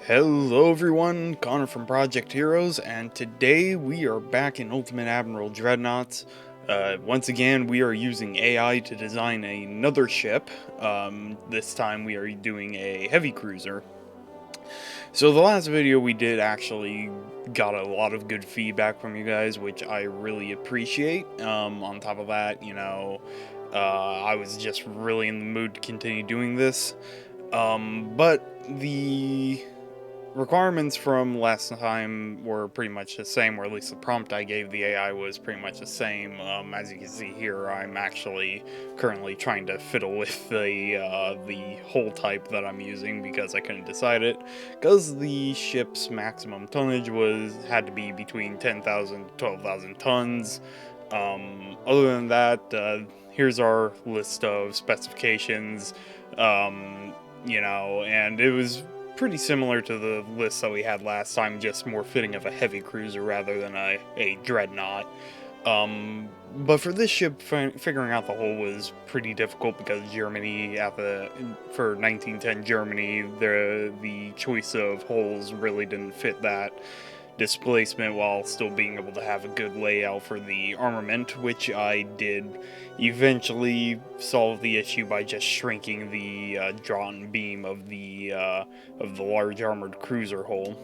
Hello everyone, Connor from Project Heroes, and today we are back in Ultimate Admiral Dreadnoughts. Once again, we are using AI to design another ship. This time we are doing a heavy cruiser. So the last video we did actually got a lot of good feedback from you guys, which I really appreciate. On top of that, I was just really in the mood to continue doing this. But the requirements from last time were pretty much the same, or at least the prompt I gave the AI was pretty much the same. As you can see here, I'm actually currently trying to fiddle with the hull type that I'm using because I couldn't decide it, because the ship's maximum tonnage had to be between 10,000 to 12,000 tons. Other than that, here's our list of specifications. And it was pretty similar to the list that we had last time, just more fitting of a heavy cruiser rather than a dreadnought. But for this ship, figuring out the hull was pretty difficult because Germany, for 1910 Germany, the choice of hulls really didn't fit that displacement while still being able to have a good layout for the armament, which I did eventually solve the issue by just shrinking the drawn beam of the large armored cruiser hull.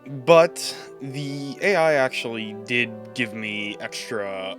But the AI actually did give me extra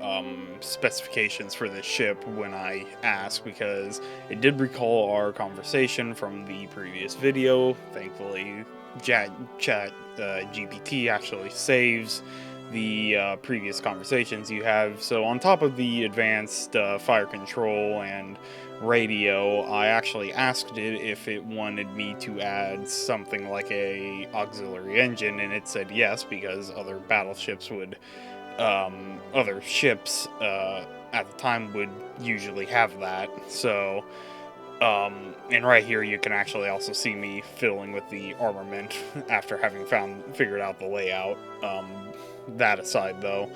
specifications for this ship when I asked, because it did recall our conversation from the previous video. Thankfully, ChatGPT actually saves the previous conversations you have. So on top of the advanced fire control and radio, I actually asked it if it wanted me to add something like a auxiliary engine, and it said yes, because other battleships would, other ships at the time would usually have that. So, and right here you can actually also see me fiddling with the armament after having figured out the layout. That aside, though,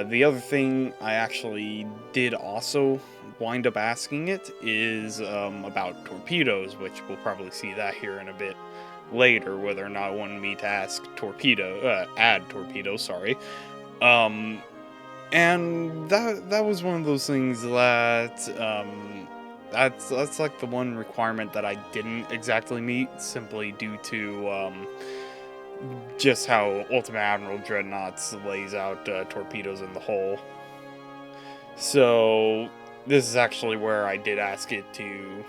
the other thing I actually did also wind up asking it is about torpedoes, which we'll probably see that here in a bit later, whether or not it wanted me to add torpedoes, sorry. And that was one of those things that that's like the one requirement that I didn't exactly meet, simply due to just how Ultimate Admiral Dreadnoughts lays out torpedoes in the hull. So this is actually where I did ask it to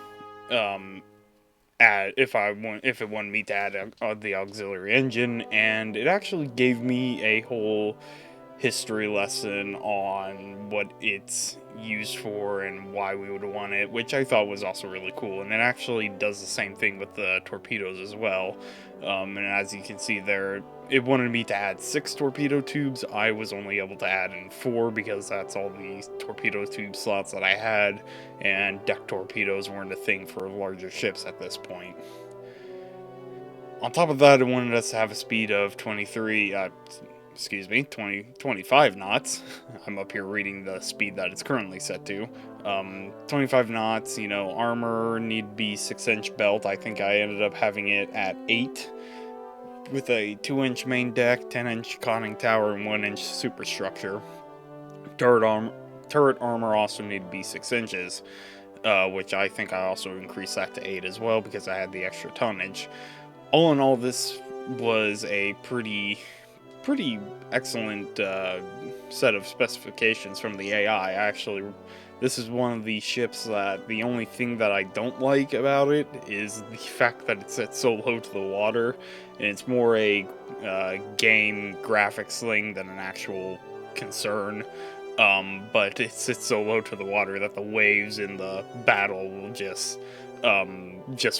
add if it wanted me to add the auxiliary engine, and it actually gave me a whole history lesson on what it's used for and why we would want it, which I thought was also really cool. And it actually does the same thing with the torpedoes as well. And as you can see there, it wanted me to add 6 torpedo tubes. I was only able to add in 4 because that's all the torpedo tube slots that I had, and deck torpedoes weren't a thing for larger ships at this point. On top of that, it wanted us to have a speed of 25 knots. I'm up here reading the speed that it's currently set to. 25 knots, armor need to be 6-inch belt. I think I ended up having it at 8, with a 2-inch main deck, 10-inch conning tower, and 1-inch superstructure. Turret armor also need to be 6 inches, which I think I also increased that to 8 as well because I had the extra tonnage. All in all, this was a pretty excellent set of specifications from the AI. Actually, this is one of the ships that the only thing that I don't like about it is the fact that it's set so low to the water, and it's more a game graphics thing than an actual concern. But it sits so low to the water that the waves in the battle will just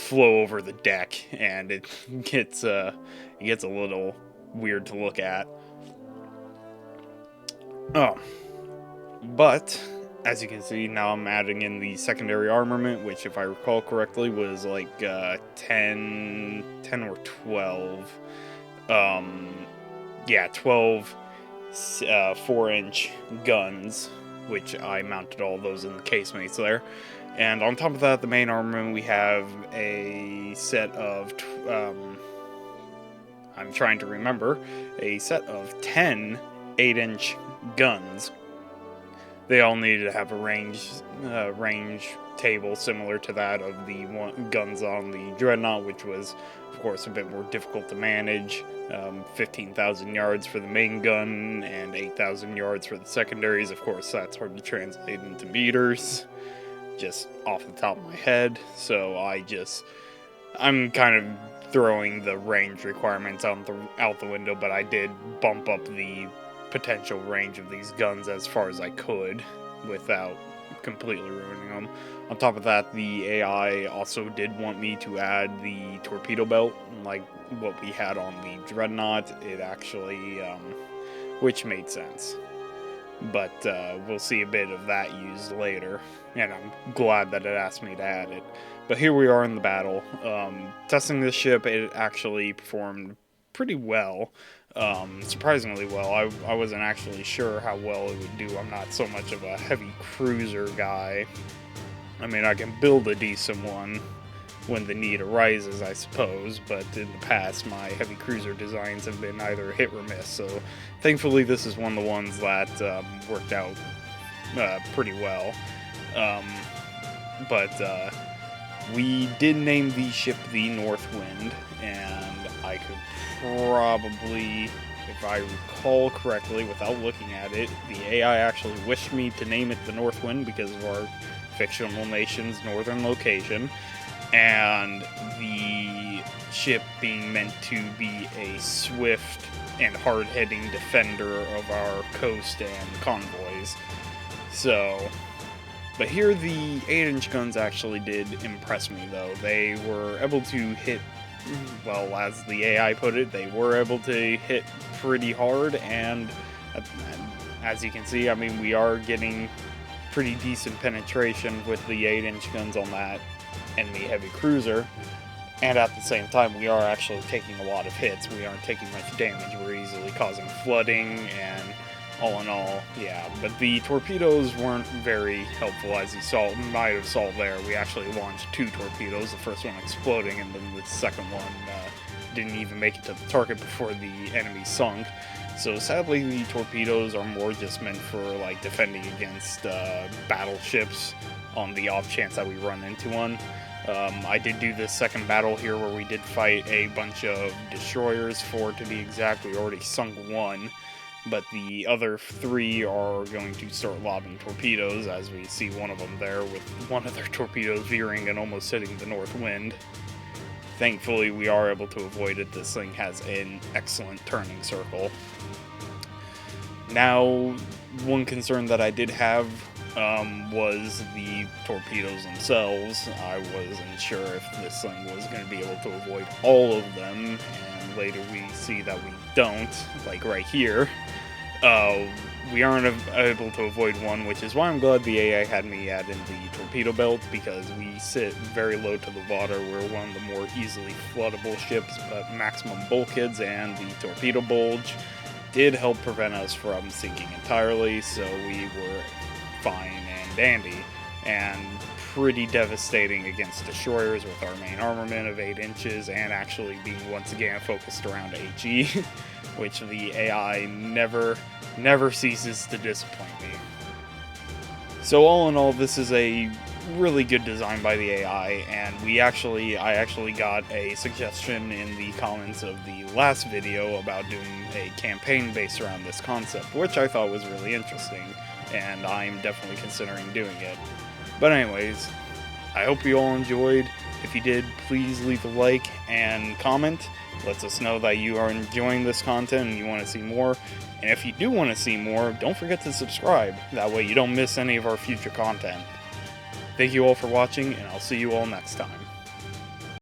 flow over the deck, and it gets a little weird to look at. Oh, but as you can see, now I'm adding in the secondary armament, which, if I recall correctly, was like 10 or 12. 12 4-inch guns, which I mounted all those in the casemates there. And on top of that, the main armament, we have a set of, I'm trying to remember, a set of 10 8-inch guns. They all needed to have a range table similar to that of the guns on the Dreadnought, which was, of course, a bit more difficult to manage. 15,000 yards for the main gun and 8,000 yards for the secondaries. Of course, that's hard to translate into meters, just off the top of my head. So I'm kind of throwing the range requirements out the window, but I did bump up the potential range of these guns as far as I could without completely ruining them. On top of that, the AI also did want me to add the torpedo belt, like what we had on the Dreadnought. It actually, which made sense. But we'll see a bit of that used later, and I'm glad that it asked me to add it. But here we are in the battle. Testing this ship, it actually performed pretty well. Surprisingly well. I wasn't actually sure how well it would do. I'm not so much of a heavy cruiser guy. I mean, I can build a decent one when the need arises, I suppose, but in the past, my heavy cruiser designs have been either hit or miss, so thankfully this is one of the ones that worked out pretty well. But we did name the ship the Northwind, and I could probably, if I recall correctly without looking at it, the AI actually wished me to name it the Northwind because of our fictional nation's northern location, and the ship being meant to be a swift and hard-hitting defender of our coast and convoys. So, but here the 8-inch guns actually did impress me, though. They were able to hit, well, as the AI put it, they were able to hit pretty hard, and as you can see, I mean, we are getting pretty decent penetration with the 8-inch guns on that enemy heavy cruiser, and at the same time, we are actually taking a lot of hits. We aren't taking much damage. We're easily causing flooding, and all in all, yeah. But the torpedoes weren't very helpful, as you might have saw there. We actually launched 2 torpedoes, the first one exploding, and then the second one didn't even make it to the target before the enemy sunk. So sadly, the torpedoes are more just meant for like defending against battleships on the off chance that we run into one. I did do this second battle here where we did fight a bunch of destroyers. 4 to be exact. We already sunk 1, but the other 3 are going to start lobbing torpedoes, as we see one of them there with one of their torpedoes veering and almost hitting the Northwind. Thankfully, we are able to avoid it. This thing has an excellent turning circle. Now, one concern that I did have was the torpedoes themselves. I wasn't sure if this thing was going to be able to avoid all of them, and later we see that we don't, like right here. We aren't able to avoid one, which is why I'm glad the AI had me add in the torpedo belt, because we sit very low to the water. We're one of the more easily floodable ships, but maximum bulkheads and the torpedo bulge did help prevent us from sinking entirely, so we were fine and dandy, and pretty devastating against destroyers with our main armament of 8 inches, and actually being once again focused around HE, which the AI never ceases to disappoint me. So all in all, this is a really good design by the AI, and I actually got a suggestion in the comments of the last video about doing a campaign based around this concept, which I thought was really interesting, and I'm definitely considering doing it. But anyways, I hope you all enjoyed. If you did, please leave a like and comment. Lets us know that you are enjoying this content and you want to see more. And if you do want to see more, don't forget to subscribe. That way you don't miss any of our future content. Thank you all for watching, and I'll see you all next time.